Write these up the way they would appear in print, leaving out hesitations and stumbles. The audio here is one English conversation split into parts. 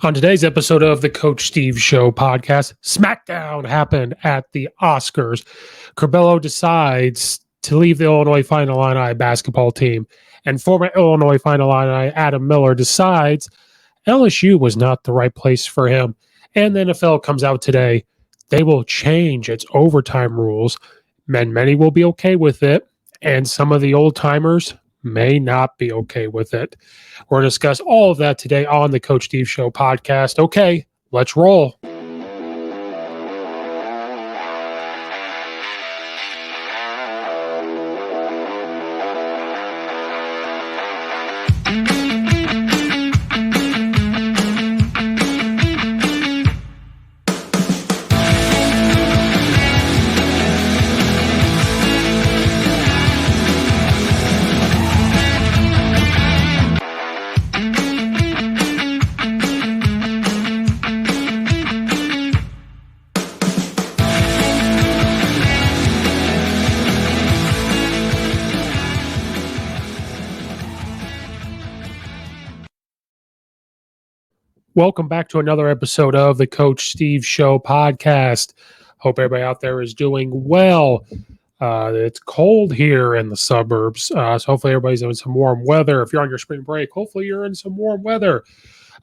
On today's episode of the Coach Steve Show podcast, SmackDown happened at the Oscars. Curbelo decides to leave the Illinois Fighting Illini basketball team, and former Illinois Fighting Illini Adam Miller decides LSU was not the right place for him. And the NFL comes out today. They will change its overtime rules. Many will be okay with it, and some of the old timers may not be okay with it. We're going to discuss all of that today on the Coach Steve Show podcast. Okay, let's roll. Welcome back to another episode of the Coach Steve Show podcast. Hope everybody out there is doing well. It's cold here in the suburbs, so hopefully everybody's in some warm weather. If you're on your spring break, hopefully you're in some warm weather.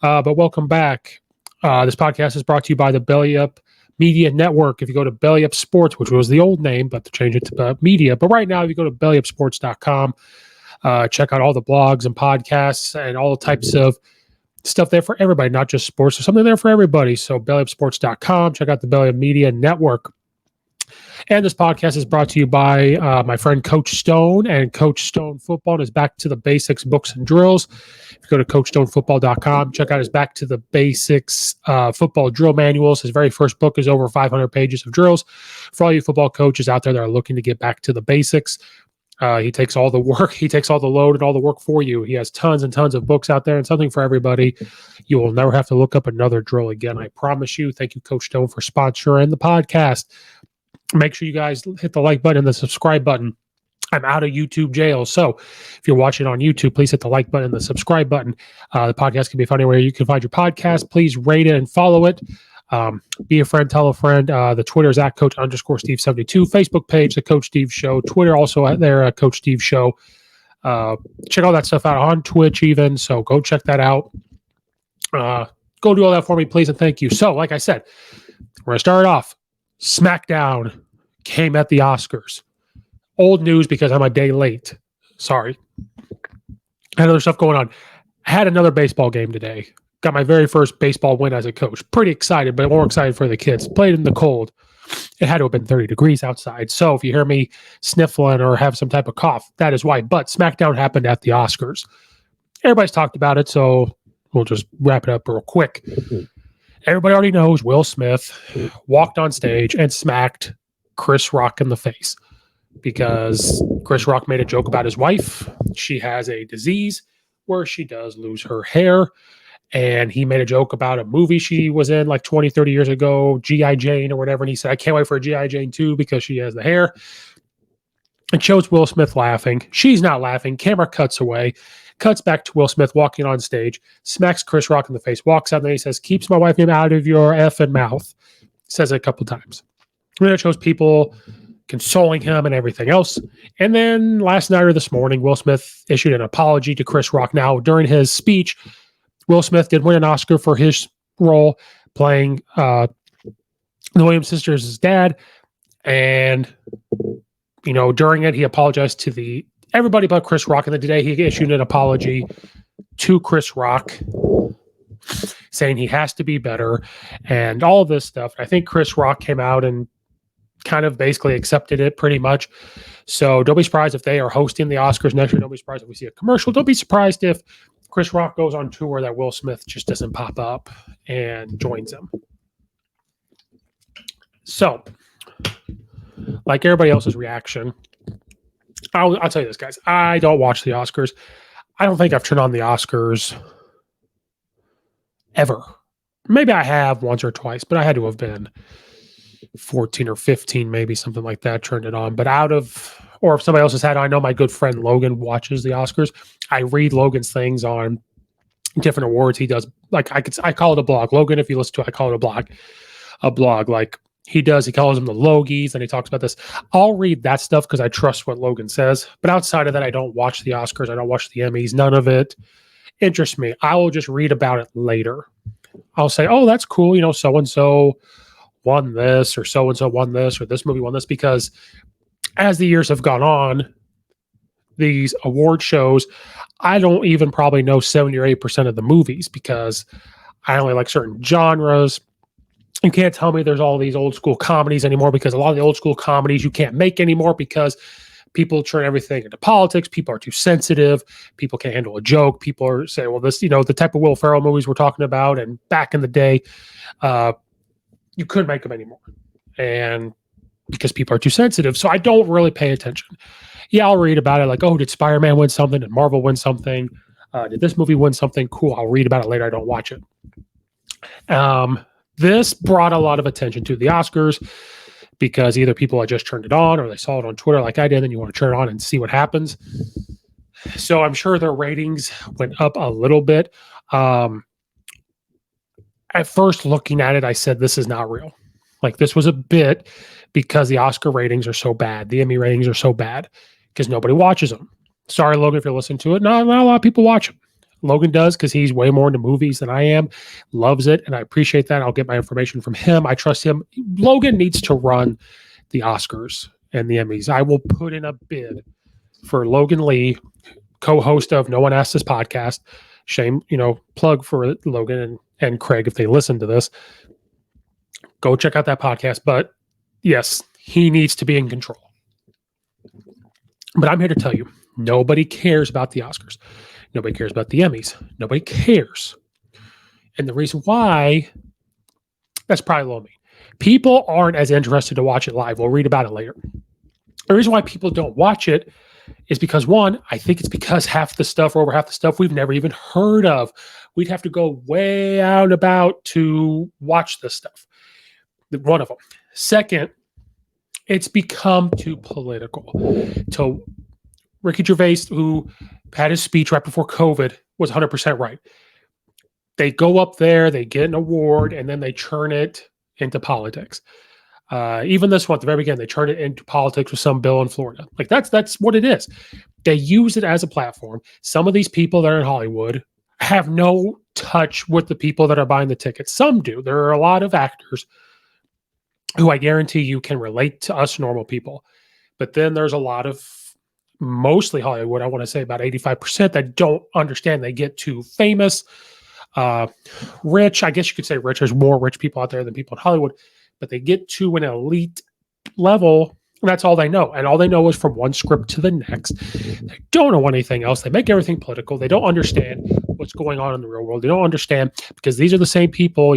But welcome back. This podcast is brought to you by the Belly Up Media Network. If you go to Belly Up Sports, which was the old name, but to change it to media. But right now, if you go to bellyupsports.com, check out all the blogs and podcasts and all the types of stuff there for everybody, not just sports. There's something there for everybody. So bellyupsports.com, check out the Belly Up Media Network. And this podcast is brought to you by my friend Coach Stone and Coach Stone Football and his Back to the Basics books and drills. If you go to coachstonefootball.com, check out his Back to the Basics football drill manuals. His very first book is over 500 pages of drills for all you football coaches out there that are looking to get back to the basics. He takes all the work, he takes all the load and all the work for you. He has tons and tons of books out there and something for everybody. You will never have to look up another drill again, I promise you. Thank you, Coach Stone, for sponsoring the podcast. Make sure you guys hit the like button and the subscribe button. I'm out of YouTube jail, so if you're watching on YouTube, please hit the like button and the subscribe button. The podcast can be found anywhere you can find your podcast. Please rate it and follow it. Be a friend, tell a friend. The Twitter is at Coach_Steve72. Facebook page, the Coach Steve Show. Twitter also out there, Coach Steve Show. Check all that stuff out on Twitch even. So go check that out. Go do all that for me, please, and thank you. So, like I said, we're going to start off. SmackDown came at the Oscars. Old news because I'm a day late. Sorry. I had other stuff going on. I had another baseball game today. Got my very first baseball win as a coach. Pretty excited, but more excited for the kids. Played in the cold. It had to have been 30 degrees outside. So if you hear me sniffling or have some type of cough, that is why. But SmackDown happened at the Oscars. Everybody's talked about it, so we'll just wrap it up real quick. Everybody already knows Will Smith walked on stage and smacked Chris Rock in the face because Chris Rock made a joke about his wife. She has a disease where she does lose her hair. And he made a joke about a movie she was in like 20, 30 years ago, G.I. Jane or whatever. And he said, I can't wait for a G.I. Jane 2 because she has the hair. It shows Will Smith laughing. She's not laughing. Camera cuts away. Cuts back to Will Smith walking on stage. Smacks Chris Rock in the face. Walks out and then he says, keeps my wife name out of your effing mouth. Says it a couple times. And then it shows people consoling him and everything else. And then last night or this morning, Will Smith issued an apology to Chris Rock. Now, during his speech, Will Smith did win an Oscar for his role playing the Williams sisters' dad. And, you know, during it, he apologized to everybody but Chris Rock. And then today he issued an apology to Chris Rock saying he has to be better and all of this stuff. I think Chris Rock came out and kind of basically accepted it pretty much. So don't be surprised if they are hosting the Oscars next year. Don't be surprised if we see a commercial. Don't be surprised if Chris Rock goes on tour that Will Smith just doesn't pop up and joins him. So, like everybody else's reaction, I'll tell you this, guys. I don't watch the Oscars. I don't think I've turned on the Oscars ever. Maybe I have once or twice, but I had to have been 14 or 15, maybe something like that, turned it on. But or if somebody else has had it, I know my good friend Logan watches the Oscars. I read Logan's things on different awards he does. Like I call it a blog. Logan, if you listen to it, I call it a blog. A blog like he does. He calls them the Logies, and he talks about this. I'll read that stuff because I trust what Logan says. But outside of that, I don't watch the Oscars. I don't watch the Emmys. None of it interests me. I will just read about it later. I'll say, oh, that's cool. You know, so-and-so won this, or so-and-so won this, or this movie won this, because as the years have gone on, these award shows, I don't even probably know 70 or 80% of the movies because I only like certain genres. You can't tell me there's all these old school comedies anymore, because a lot of the old school comedies you can't make anymore because people turn everything into politics. People are too sensitive. People can't handle a joke. People are saying, well, this, you know, the type of Will Ferrell movies we're talking about, and back in the day, you couldn't make them anymore. And because people are too sensitive. So I don't really pay attention. Yeah, I'll read about it. Like, oh, did Spider-Man win something? Did Marvel win something? Did this movie win something? Cool. I'll read about it later. I don't watch it. This brought a lot of attention to the Oscars because either people had just turned it on or they saw it on Twitter like I did, and you want to turn it on and see what happens. So I'm sure their ratings went up a little bit. At first, looking at it, I said, this is not real. Like, this was a bit because the Oscar ratings are so bad. The Emmy ratings are so bad because nobody watches them. Sorry, Logan, if you're listening to it. Not a lot of people watch them. Logan does because he's way more into movies than I am, loves it, and I appreciate that. I'll get my information from him. I trust him. Logan needs to run the Oscars and the Emmys. I will put in a bid for Logan Lee, co-host of No One Asked This podcast. Shame, plug for Logan and Craig if they listen to this. Go check out that podcast. But yes, he needs to be in control. But I'm here to tell you, nobody cares about the Oscars. Nobody cares about the Emmys. Nobody cares. And the reason why, that's probably a little mean. People aren't as interested to watch it live. We'll read about it later. The reason why people don't watch it is because, one, I think it's because half the stuff, or over half the stuff, we've never even heard of. We'd have to go way out and about to watch this stuff. One of them. Second, it's become too political. So Ricky Gervais, who had his speech right before COVID, was 100% right. They go up there, they get an award, and then they churn it into politics. Even this one, at the very beginning, they turn it into politics with some bill in Florida. Like, that's what it is. They use it as a platform. Some of these people that are in Hollywood have no touch with the people that are buying the tickets. Some do. There are a lot of actors who I guarantee you can relate to us normal people. But then there's a lot of, mostly Hollywood, I want to say about 85%, that don't understand. They get too famous, rich. I guess you could say rich. There's more rich people out there than people in Hollywood. But they get to an elite level, and that's all they know. And all they know is from one script to the next. They don't know anything else. They make everything political. They don't understand what's going on in the real world. They don't understand, because these are the same people,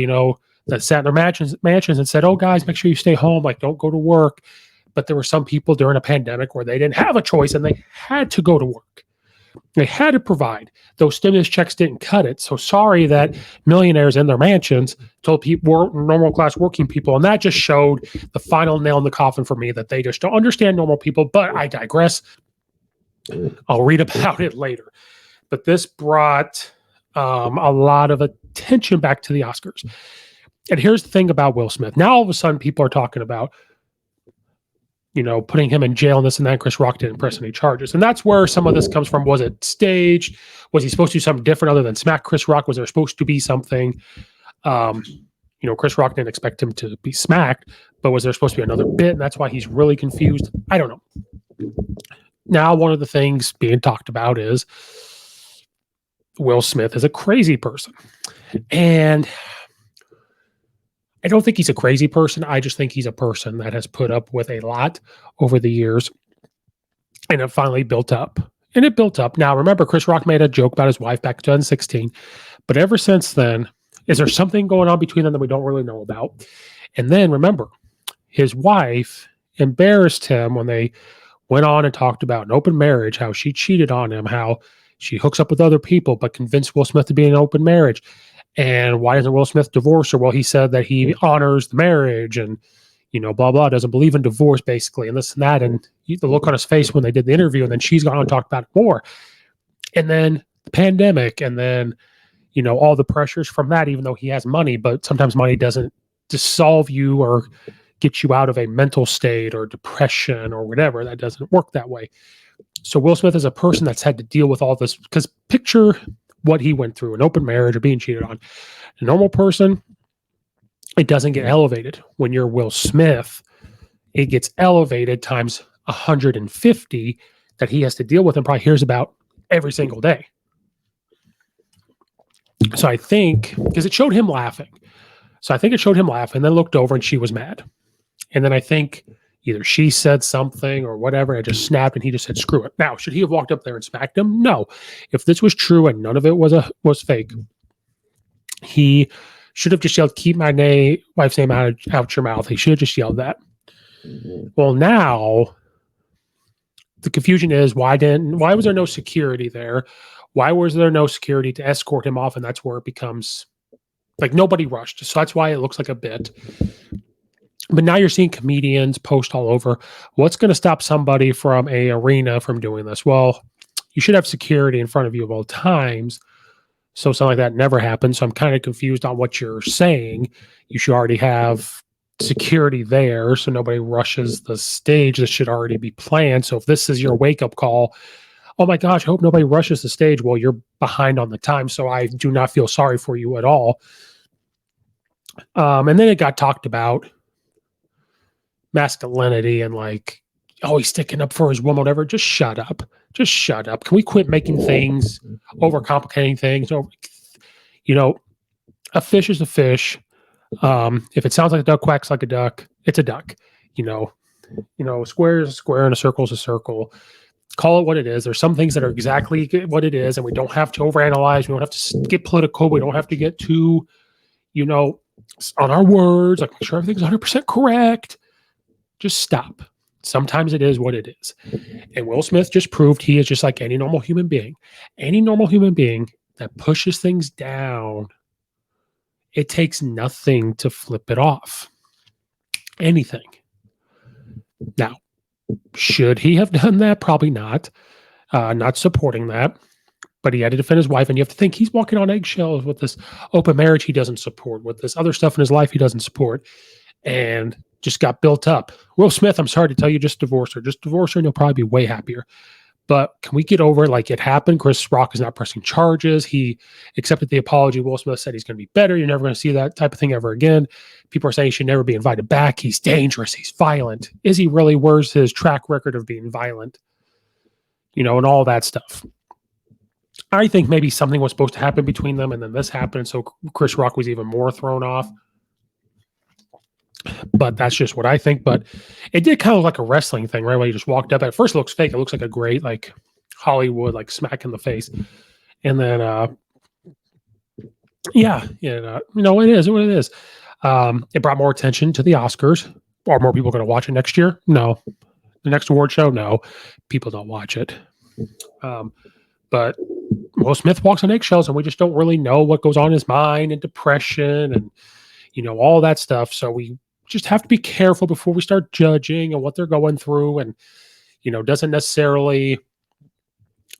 that sat in their mansions and said, oh, guys, make sure you stay home. Like, don't go to work. But there were some people during a pandemic where they didn't have a choice and they had to go to work. They had to provide. Those stimulus checks didn't cut it. So sorry that millionaires in their mansions told people, normal class working people, and that just showed the final nail in the coffin for me, that they just don't understand normal people. But I digress. I'll read about it later. But this brought a lot of attention back to the Oscars. And here's the thing about Will Smith. Now all of a sudden people are talking about, putting him in jail and this and that. Chris Rock didn't press any charges. And that's where some of this comes from. Was it staged? Was he supposed to do something different other than smack Chris Rock? Was there supposed to be something? Chris Rock didn't expect him to be smacked, but was there supposed to be another bit? And that's why he's really confused. I don't know. Now, one of the things being talked about is Will Smith is a crazy person. And I don't think he's a crazy person. I just think he's a person that has put up with a lot over the years, and it finally built up. And it built up. Now, remember, Chris Rock made a joke about his wife back in 2016. But ever since then, is there something going on between them that we don't really know about? And then, remember, his wife embarrassed him when they went on and talked about an open marriage, how she cheated on him, how she hooks up with other people, but convinced Will Smith to be in an open marriage. And why doesn't Will Smith divorce her? Well, he said that he honors the marriage and, blah, blah, doesn't believe in divorce, basically, and this and that. And the look on his face when they did the interview, and then she's gone on and talked about it more. And then the pandemic, and then, all the pressures from that, even though he has money, but sometimes money doesn't dissolve you or get you out of a mental state or depression or whatever. That doesn't work that way. So Will Smith is a person that's had to deal with all this, because picture what he went through, an open marriage or being cheated on. A normal person, it doesn't get elevated. When you're Will Smith, it gets elevated times 150 that he has to deal with and probably hears about every single day. So I think, because it showed him laughing. So I think it showed him laughing, and then looked over and she was mad. And then I think either she said something or whatever, and it just snapped and he just said, screw it. Now, should he have walked up there and smacked him? No. If this was true and none of it was fake, he should have just yelled, keep my wife's name out your mouth. He should have just yelled that. Well, now the confusion is why was there no security there? Why was there no security to escort him off? And that's where it becomes like nobody rushed. So that's why it looks like a bit. But now you're seeing comedians post all over. What's going to stop somebody from a arena from doing this? Well, you should have security in front of you at all times. So something like that never happens. So I'm kind of confused on what you're saying. You should already have security there so nobody rushes the stage. This should already be planned. So if this is your wake-up call, oh my gosh, I hope nobody rushes the stage. Well, you're behind on the time, so I do not feel sorry for you at all. And then it got talked about masculinity and like, oh, he's sticking up for his woman, whatever. Just shut up. Just shut up. Can we quit making things, overcomplicating things? A fish is a fish. If it sounds like a duck, quacks like a duck, it's a duck. Square is a square and a circle is a circle. Call it what it is. There's some things that are exactly what it is, and we don't have to overanalyze. We don't have to get political. We don't have to get too, on our words, like make sure everything's 100% correct. Just stop. Sometimes it is what it is. And Will Smith just proved he is just like any normal human being. Any normal human being that pushes things down, it takes nothing to flip it off. Anything. Now, should he have done that? Probably not. Not supporting that. But he had to defend his wife, and you have to think he's walking on eggshells with this open marriage he doesn't support, with this other stuff in his life he doesn't support, and just got built up. Will Smith, I'm sorry to tell you, just divorce her. Just divorce her, and you'll probably be way happier. But can we get over it? Like, it happened. Chris Rock is not pressing charges. He accepted the apology. Will Smith said he's going to be better. You're never going to see that type of thing ever again. People are saying he should never be invited back. He's dangerous. He's violent. Is he really? Where's his track record of being violent? And all that stuff. I think maybe something was supposed to happen between them, and then this happened, so Chris Rock was even more thrown off. But that's just what I think. But it did kind of look like a wrestling thing, right? When he just walked up. At first it looks fake. It looks like a great, like, Hollywood, like, smack in the face. And then, it is what it is. It brought more attention to the Oscars. Are more people going to watch it next year? No. The next award show? No. People don't watch it. But Will Smith walks on eggshells, and we just don't really know what goes on in his mind, and depression and, all that stuff. So we just have to be careful before we start judging and what they're going through, and, doesn't necessarily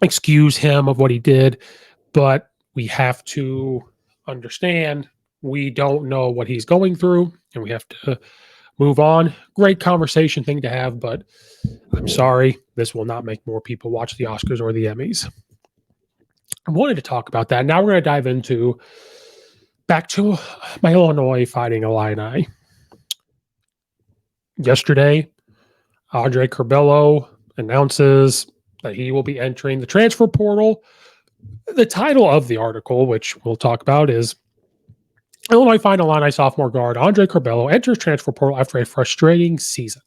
excuse him of what he did, but we have to understand we don't know what he's going through, and we have to move on. Great conversation thing to have, but I'm sorry, this will not make more people watch the Oscars or the Emmys. I wanted to talk about that. Now we're going to dive back to my Illinois Fighting Illini. Yesterday, Andre Curbelo announces that he will be entering the transfer portal. The title of the article, which we'll talk about, is Illinois Fighting Illini sophomore guard Andre Cabello enters transfer portal after a frustrating season.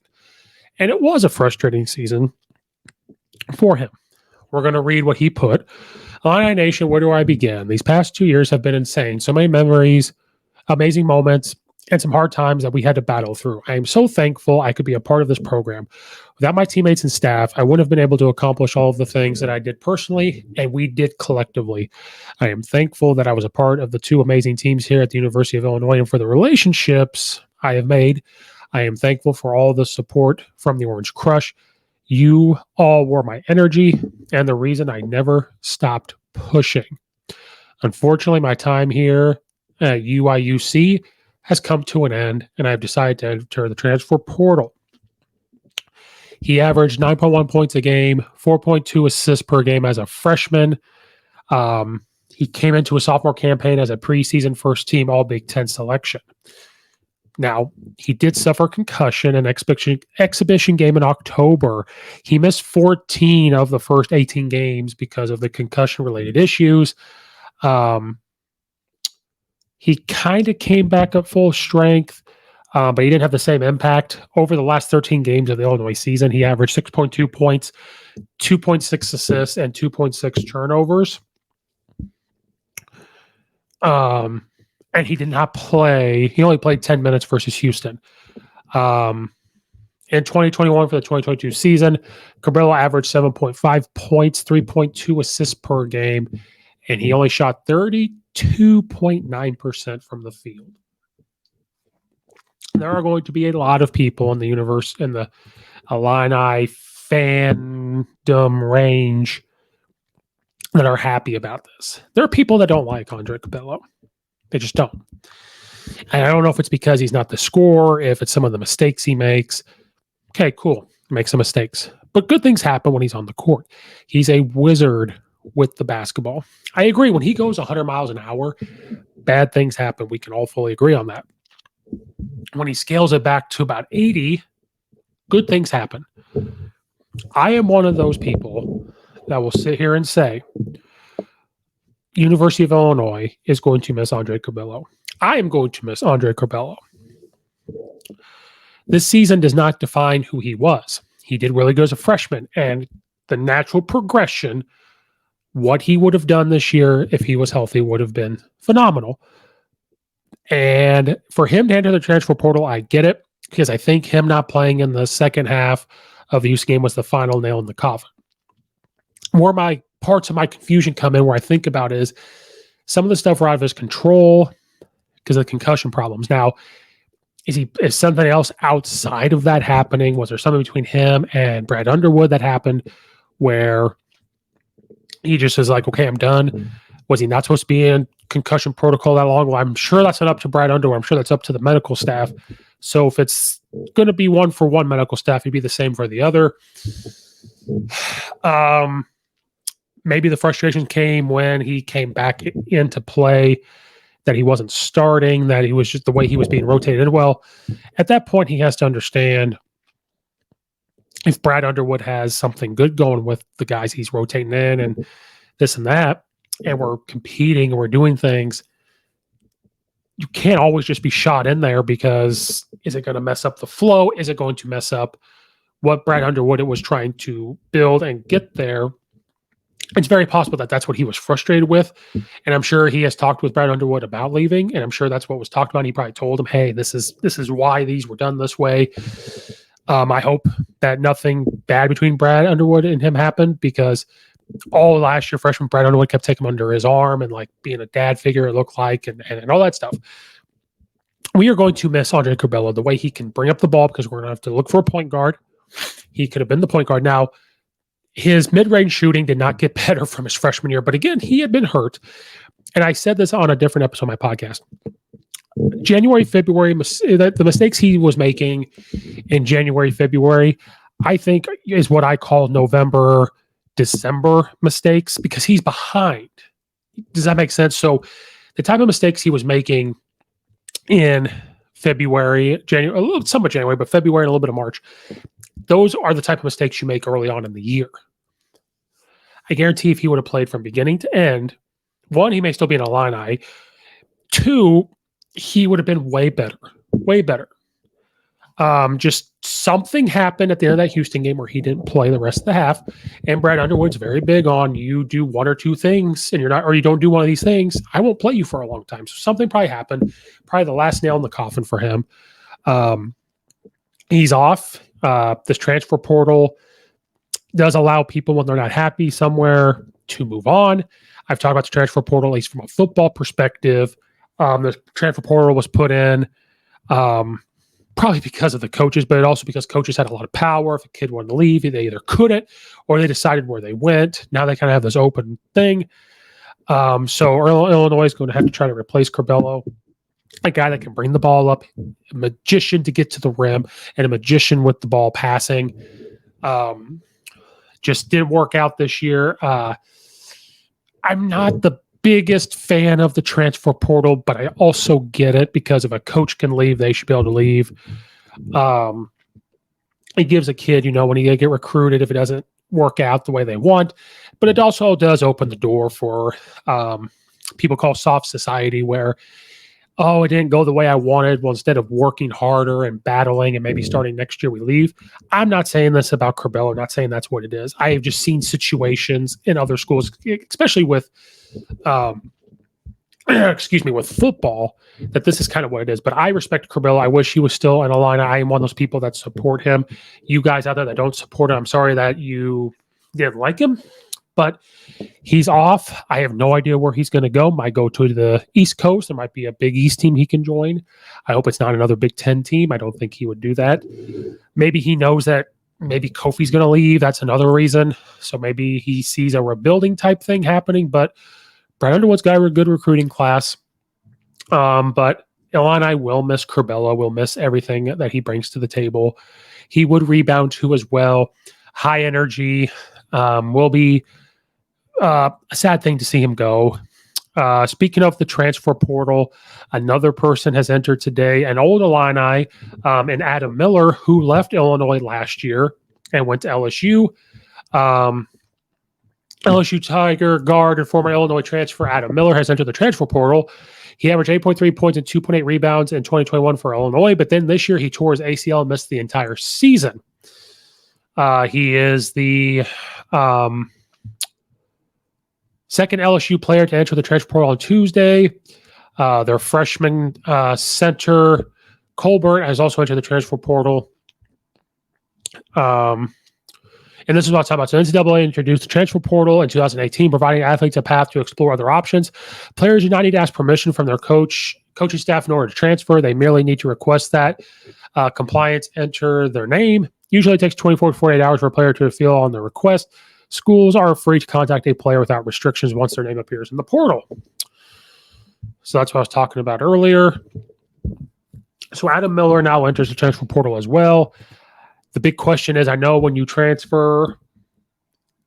And it was a frustrating season for him. We're going to read what he put. Illini Nation, where do I begin? These past 2 years have been insane. So many memories, amazing moments, and some hard times that we had to battle through. I am so thankful I could be a part of this program. Without my teammates and staff, I wouldn't have been able to accomplish all of the things that I did personally and we did collectively. I am thankful that I was a part of the two amazing teams here at the University of Illinois and for the relationships I have made. I am thankful for all the support from the Orange Crush. You all were my energy and the reason I never stopped pushing. Unfortunately, my time here at UIUC has come to an end, and I've decided to enter the transfer portal. He averaged 9.1 points a game, 4.2 assists per game as a freshman. He came into a sophomore campaign as a preseason first-team All-Big Ten selection. Now, he did suffer concussion in exhibition game in October. He missed 14 of the first 18 games because of the concussion-related issues. He kind of came back at full strength, but he didn't have the same impact. Over the last 13 games of the Illinois season, he averaged 6.2 points, 2.6 assists, and 2.6 turnovers. And he did not play. He only played 10 minutes versus Houston. In 2021 for the 2022 season, Cabello averaged 7.5 points, 3.2 assists per game, and he only shot 32.9% from the field. There are going to be a lot of people in the universe, in the Illini fandom range, that are happy about this. There are people that don't like Andre Cabello. They just don't. And I don't know if it's because he's not the scorer, if it's some of the mistakes he makes. Okay, cool. He makes some mistakes. But good things happen when he's on the court. He's a wizard with the basketball. I agree. When he goes 100 miles an hour, bad things happen. We can all fully agree on that. When he scales it back to about 80, good things happen. I am one of those people that will sit here and say, University of Illinois is going to miss Andre Curbelo. I am going to miss Andre Curbelo. This season does not define who he was. He did really good as a freshman, and the natural progression, what he would have done this year if he was healthy, would have been phenomenal. And for him to enter the transfer portal, I get it, because I think him not playing in the second half of the Houston game was the final nail in the coffin. Where my parts of my confusion come in, where I think about is some of the stuff were out of his control because of the concussion problems. Now, is something else outside of that happening? Was there something between him and Brad Underwood that happened where he just is like, okay, I'm done? Was he not supposed to be in concussion protocol that long? Well, I'm sure that's not up to Brad Underwood. I'm sure that's up to the medical staff. So if it's going to be one for one medical staff, it'd be the same for the other. Maybe the frustration came when he came back into play, that he wasn't starting, that he was just the way he was being rotated. Well, at that point, he has to understand if Brad Underwood has something good going with the guys he's rotating in and this and that, and we're competing and we're doing things, you can't always just be shot in there, because is it going to mess up the flow? Is it going to mess up what Brad Underwood was trying to build and get there? It's very possible that that's what he was frustrated with. And I'm sure he has talked with Brad Underwood about leaving. And I'm sure that's what was talked about. He probably told him, hey, this is why these were done this way. I hope that nothing bad between Brad Underwood and him happened, because all last year, freshman Brad Underwood kept taking him under his arm and like being a dad figure, it looked like, and all that stuff. We are going to miss Andre Curbelo, the way he can bring up the ball, because we're going to have to look for a point guard. He could have been the point guard. Now, his mid-range shooting did not get better from his freshman year, but again, he had been hurt. And I said this on a different episode of my podcast. January, February, the mistakes he was making in January, February, I think is what I call November, December mistakes, because he's behind. Does that make sense? So the type of mistakes he was making in February, January, a little somewhat January, but February and a little bit of March, those are the type of mistakes you make early on in the year. I guarantee if he would have played from beginning to end, one, he may still be an Illini. Two, he would have been way better, way better. Just something happened at the end of that Houston game where he didn't play the rest of the half. And Brad Underwood's very big on, you do one or two things and you don't do one of these things, I won't play you for a long time. So something probably happened, probably the last nail in the coffin for him. He's off. This transfer portal does allow people, when they're not happy somewhere, to move on. I've talked about the transfer portal, at least from a football perspective. The transfer portal was put in probably because of the coaches, but also because coaches had a lot of power. If a kid wanted to leave, they either couldn't or they decided where they went. Now they kind of have this open thing. So Illinois is going to have to try to replace Curbelo, a guy that can bring the ball up, a magician to get to the rim, and a magician with the ball passing. Just didn't work out this year. I'm not the biggest fan of the transfer portal, but I also get it because if a coach can leave, they should be able to leave. It gives a kid, when you get recruited, if it doesn't work out the way they want, but it also does open the door for people call soft society where, it didn't go the way I wanted. Well, instead of working harder and battling and maybe starting next year, we leave. I'm not saying this about Curbelo. I'm not saying that's what it is. I have just seen situations in other schools, especially with, with football, that this is kind of what it is. But I respect Curbelo. I wish he was still in Illini. I am one of those people that support him. You guys out there that don't support him, I'm sorry that you didn't like him. But he's off. I have no idea where he's going to go. Might go to the East Coast. There might be a Big East team he can join. I hope it's not another Big Ten team. I don't think he would do that. Maybe he knows that maybe Kofi's going to leave. That's another reason. So maybe he sees a rebuilding type thing happening. But Brad Underwood's got a good recruiting class. But Illini will miss Curbelo, will miss everything that he brings to the table. He would rebound too as well. High energy. Will be a sad thing to see him go. Speaking of the transfer portal, another person has entered today, an old Illini, and Adam Miller, who left Illinois last year and went to LSU. LSU Tiger guard and former Illinois transfer Adam Miller has entered the transfer portal. He averaged 8.3 points and 2.8 rebounds in 2021 for Illinois, but then this year he tore his ACL and missed the entire season. He is the second LSU player to enter the transfer portal on Tuesday. Their freshman center, Colbert, has also entered the transfer portal. And this is what I'm talking about. So NCAA introduced the transfer portal in 2018, providing athletes a path to explore other options. Players do not need to ask permission from their coaching staff in order to transfer. They merely need to request that. Compliance, enter their name. Usually it takes 24 to 48 hours for a player to fill on the request. Schools are free to contact a player without restrictions once their name appears in the portal. So that's what I was talking about earlier. So Adam Miller now enters the transfer portal as well. The big question is, I know when you transfer,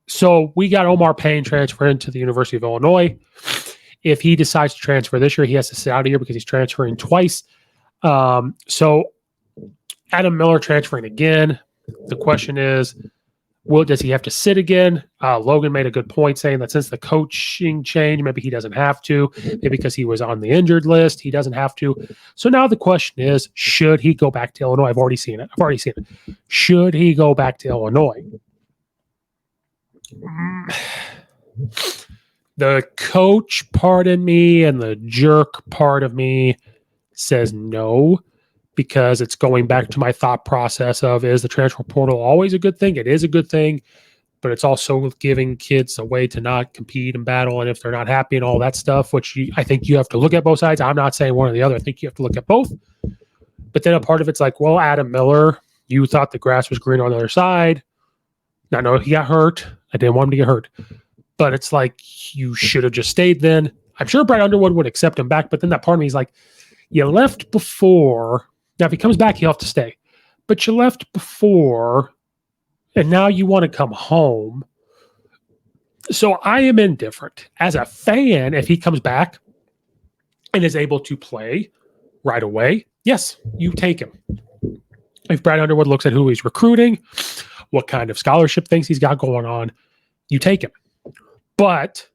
so we got Omar Payne transferring to the University of Illinois. If he decides to transfer this year, he has to sit out of here because he's transferring twice. So Adam Miller transferring again. The question is, does he have to sit again? Logan made a good point saying that since the coaching change, maybe he doesn't have to. Maybe because he was on the injured list, he doesn't have to. So now the question is, should he go back to Illinois? I've already seen it. Should he go back to Illinois? The coach part of me and the jerk part of me says no, because it's going back to my thought process of, is the transfer portal always a good thing? It is a good thing, but it's also giving kids a way to not compete and battle. And if they're not happy and all that stuff, which I think you have to look at both sides. I'm not saying one or the other. I think you have to look at both. But then a part of it's like, well, Adam Miller, you thought the grass was green on the other side. I know he got hurt. I didn't want him to get hurt. But it's like, you should have just stayed then. I'm sure Brad Underwood would accept him back. But then that part of me is like, you left before. Now, if he comes back, he'll have to stay. But you left before, and now you want to come home. So I am indifferent. As a fan, if he comes back and is able to play right away, yes, you take him. If Brad Underwood looks at who he's recruiting, what kind of scholarship things he's got going on, you take him. But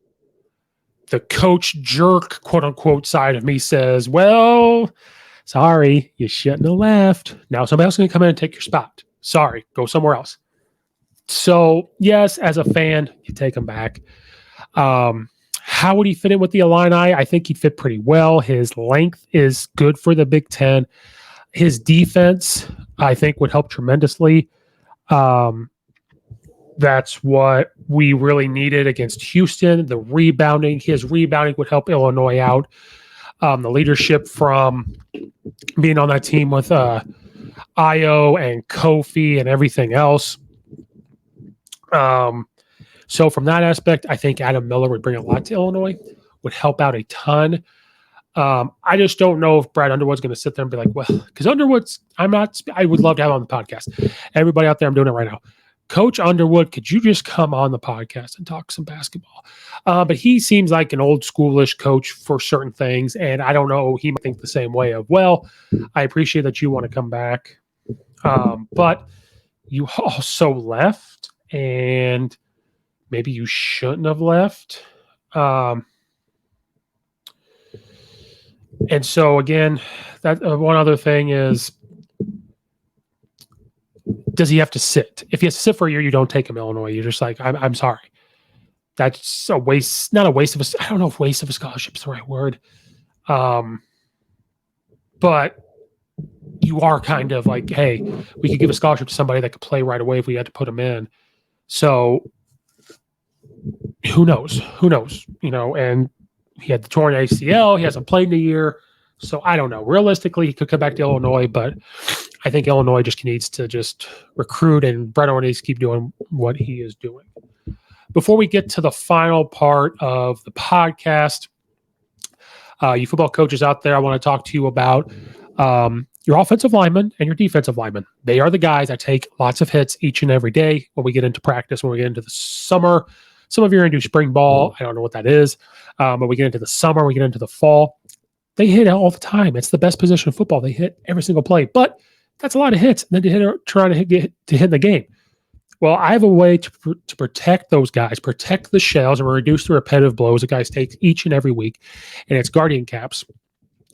the coach jerk, quote unquote, side of me says, well, sorry, you shouldn't have left. Now somebody else is going to come in and take your spot. Sorry, go somewhere else. So, yes, as a fan, you take him back. How would he fit in with the Illini? I think he'd fit pretty well. His length is good for the Big Ten. His defense, I think, would help tremendously. That's what we really needed against Houston. The rebounding, his rebounding would help Illinois out. The leadership from being on that team with Io and Kofi and everything else. So from that aspect, I think Adam Miller would bring a lot to Illinois. would help out a ton. I just don't know if Brad Underwood's going to sit there and be like, well, because I would love to have him on the podcast. Everybody out there, I'm doing it right now. Coach Underwood, could you just come on the podcast and talk some basketball? But he seems like an old schoolish coach for certain things. And I don't know, he might think the same way of, well, I appreciate that you want to come back. But you also left, and maybe you shouldn't have left. And so, again, that one other thing is, does he have to sit? If he has to sit for a year, you don't take him, Illinois. You're just like, I'm sorry. That's a waste, not a waste of I don't know if waste of a scholarship is the right word. But you are kind of like, hey, we could give a scholarship to somebody that could play right away if we had to put him in. So who knows? And he had the torn ACL. He hasn't played in a year. So I don't know. Realistically, he could come back to Illinois, but I think Illinois just needs to just recruit, and Brett Owen needs to keep doing what he is doing. Before we get to the final part of the podcast, you football coaches out there, I want to talk to you about your offensive linemen and your defensive linemen. They are the guys that take lots of hits each and every day when we get into practice, when we get into the summer. Some of you are going to do spring ball. I don't know what that is. But we get into the summer, we get into the fall. They hit all the time. It's the best position of football. They hit every single play. But that's a lot of hits. And then trying to hit the game. Well, I have a way to protect those guys, protect the shells, and reduce the repetitive blows that guys take each and every week. And it's Guardian Caps.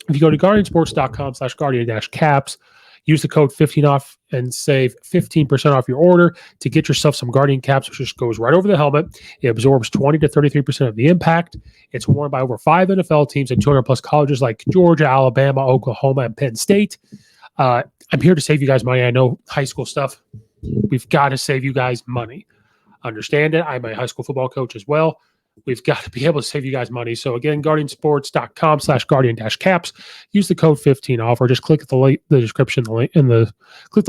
If you go to guardiansports.com/guardian-caps, use the code 15OFF and save 15% off your order to get yourself some Guardian Caps, which just goes right over the helmet. It absorbs 20 to 33% of the impact. It's worn by over 5 NFL teams and 200 plus colleges like Georgia, Alabama, Oklahoma, and Penn State. I'm here to save you guys money. I know high school stuff. We've got to save you guys money. Understand it. I'm a high school football coach as well. We've got to be able to save you guys money. So again, guardiansports.com/guardian-caps. Use the code 15OFF, or just click the link in the description. Click the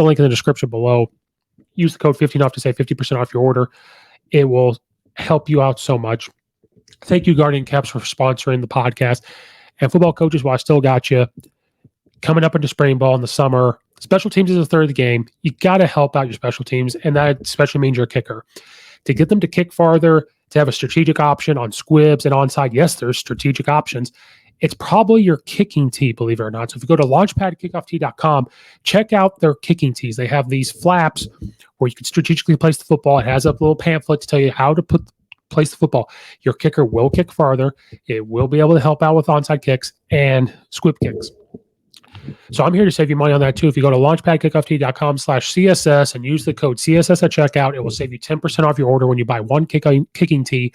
link in the description below. Use the code 15OFF to save 50% off your order. It will help you out so much. Thank you, Guardian Caps, for sponsoring the podcast. And football coaches, while I still got you, coming up into spring ball in the summer, special teams is a third of the game. You got to help out your special teams, and that especially means your kicker. To get them to kick farther, to have a strategic option on squibs and onside, yes, there's strategic options. It's probably your kicking tee, believe it or not. So if you go to launchpadkickoff.com, check out their kicking tees. They have these flaps where you can strategically place the football. It has a little pamphlet to tell you how to place the football. Your kicker will kick farther. It will be able to help out with onside kicks and squib kicks. So I'm here to save you money on that too. If you go to launchpadkickoff.com/CSS and use the code CSS at checkout, it will save you 10% off your order when you buy one kicking tee.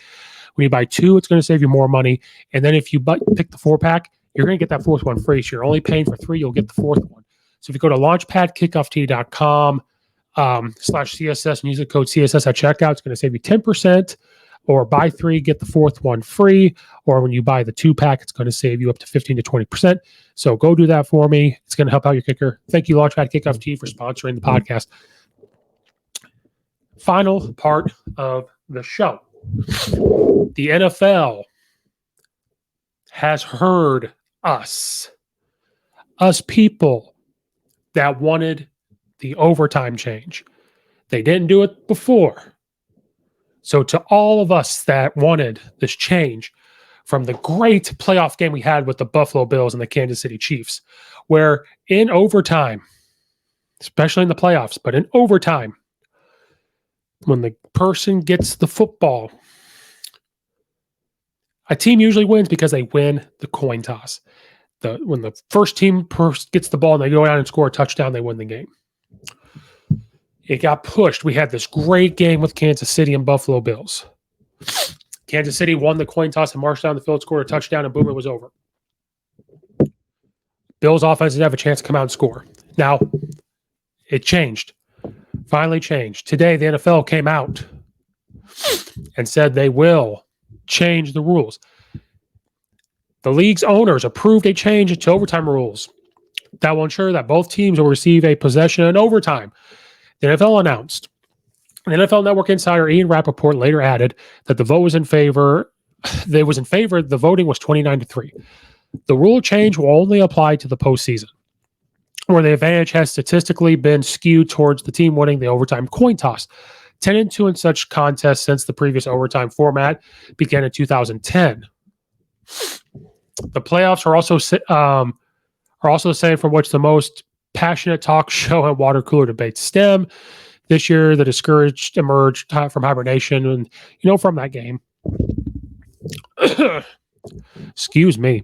When you buy two, it's going to save you more money. And then if you pick the 4-pack, you're going to get that fourth one free. So you're only paying for 3, you'll get the fourth one. So if you go to launchpadkickoff.com/CSS and use the code CSS at checkout, it's going to save you 10%. Or buy 3, get the fourth one free. Or when you buy the 2-pack, it's going to save you up to 15 to 20%. So go do that for me. It's going to help out your kicker. Thank you, Launchpad Kickoff Team, for sponsoring the podcast. Final part of the show. The NFL has heard us people that wanted the overtime change. They didn't do it before. So to all of us that wanted this change from the great playoff game we had with the Buffalo Bills and the Kansas City Chiefs, where in overtime, especially in the playoffs, but in overtime, when the person gets the football, a team usually wins because they win the coin toss. When the first team gets the ball and they go down and score a touchdown, they win the game. It got pushed. We had this great game with Kansas City and Buffalo Bills. Kansas City won the coin toss and marched down the field, scored a touchdown, and boom, it was over. Bills offense didn't have a chance to come out and score. Now, it changed. Finally changed. Today, the NFL came out and said they will change the rules. The league's owners approved a change to overtime rules that will ensure that both teams will receive a possession in overtime. The NFL announced. The NFL Network insider Ian Rappaport later added that the vote was in favor They was in favor. The voting was 29-3. The rule change will only apply to the postseason, where the advantage has statistically been skewed towards the team winning the overtime coin toss. 10-2 in such contests since the previous overtime format began in 2010. The playoffs are also the same from which the most passionate talk show and water cooler debates stem. This year, the discouraged emerged from hibernation, and from that game. Excuse me.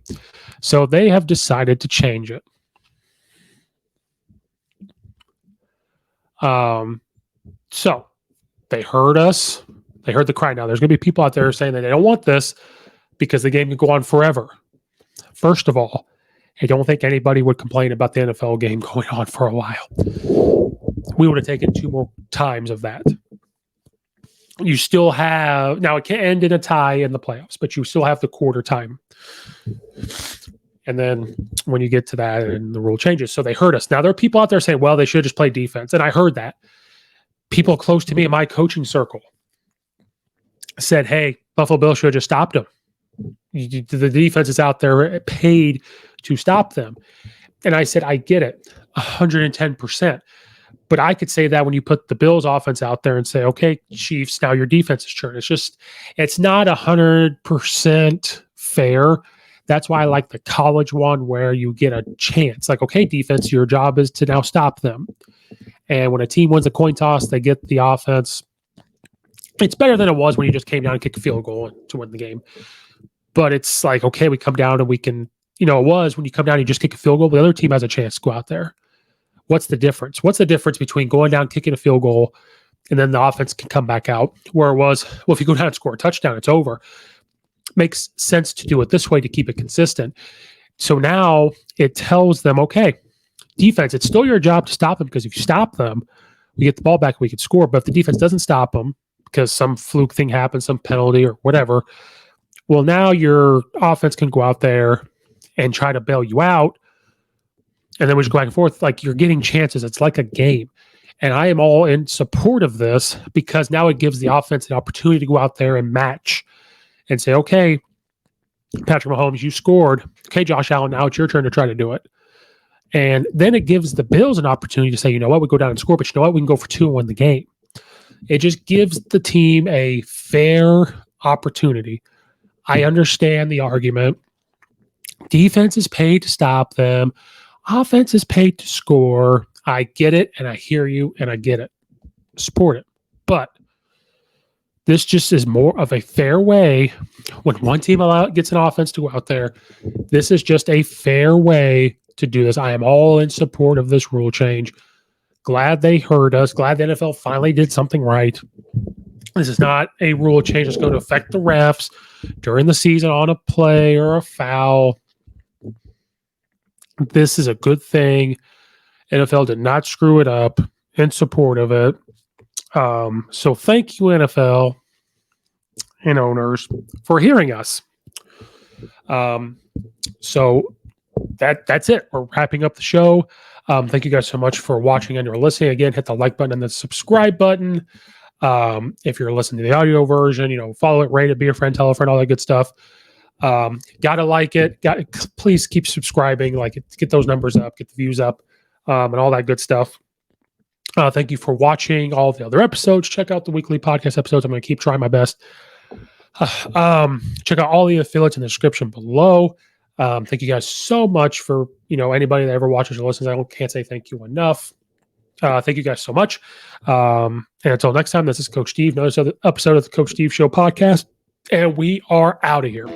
So they have decided to change it. So they heard us. They heard the cry. Now there's going to be people out there saying that they don't want this because the game can go on forever. First of all, I don't think anybody would complain about the NFL game going on for a while. We would have taken 2 more times of that. You still have, now it can end in a tie in the playoffs, but you still have the quarter time. And then when you get to that, and the rule changes. So they heard us. Now there are people out there saying, well, they should just play defense. And I heard that. People close to me in my coaching circle said, hey, Buffalo Bills should have just stopped them. The defense is out there paid to stop them. And I said, I get it, 110%. But I could say that when you put the Bills offense out there and say, okay, Chiefs, now your defense is turn. It's not 100% fair. That's why I like the college one where you get a chance. Like, okay, defense, your job is to now stop them. And when a team wins a coin toss, they get the offense. It's better than it was when you just came down and kicked a field goal to win the game. But it's like, okay, we come down and we can, it was when you come down and you just kick a field goal, the other team has a chance to go out there. What's the difference? What's the difference between going down, kicking a field goal, and then the offense can come back out? Where it was, well, if you go down and score a touchdown, it's over. Makes sense to do it this way to keep it consistent. So now it tells them, okay, defense, it's still your job to stop them, because if you stop them, we get the ball back, we can score. But if the defense doesn't stop them because some fluke thing happens, some penalty or whatever, well, now your offense can go out there and try to bail you out. And then we just go back and forth. Like, you're getting chances. It's like a game. And I am all in support of this, because now it gives the offense an opportunity to go out there and match and say, okay, Patrick Mahomes, you scored. Okay, Josh Allen, now it's your turn to try to do it. And then it gives the Bills an opportunity to say, you know what, we go down and score, but you know what, we can go for 2 and win the game. It just gives the team a fair opportunity. I understand the argument. Defense is paid to stop them. Offense is paid to score. I get it, and I hear you, and I get it. Support it. But this just is more of a fair way. When one team gets an offense to go out there, this is just a fair way to do this. I am all in support of this rule change. Glad they heard us. Glad the NFL finally did something right. This is not a rule change that's going to affect the refs during the season on a play or a foul. This is a good thing. NFL did not screw it up. In support of it. So thank you, NFL and owners, for hearing us. So that's it. We're wrapping up the show. Thank you guys so much for watching and or listening. Again, hit the like button and the subscribe button. If you're listening to the audio version, follow it, rate it, be a friend, tell a friend, all that good stuff. Gotta like it. Please keep subscribing, like it, get those numbers up, get the views up, and all that good stuff. Thank you for watching all the other episodes. Check out the weekly podcast episodes. I'm going to keep trying my best. Check out all the affiliates in the description below. Thank you guys so much for, anybody that ever watches or listens. I can't say thank you enough. Thank you guys so much. And until next time, this is Coach Steve, another episode of the Coach Steve Show podcast, and we are out of here.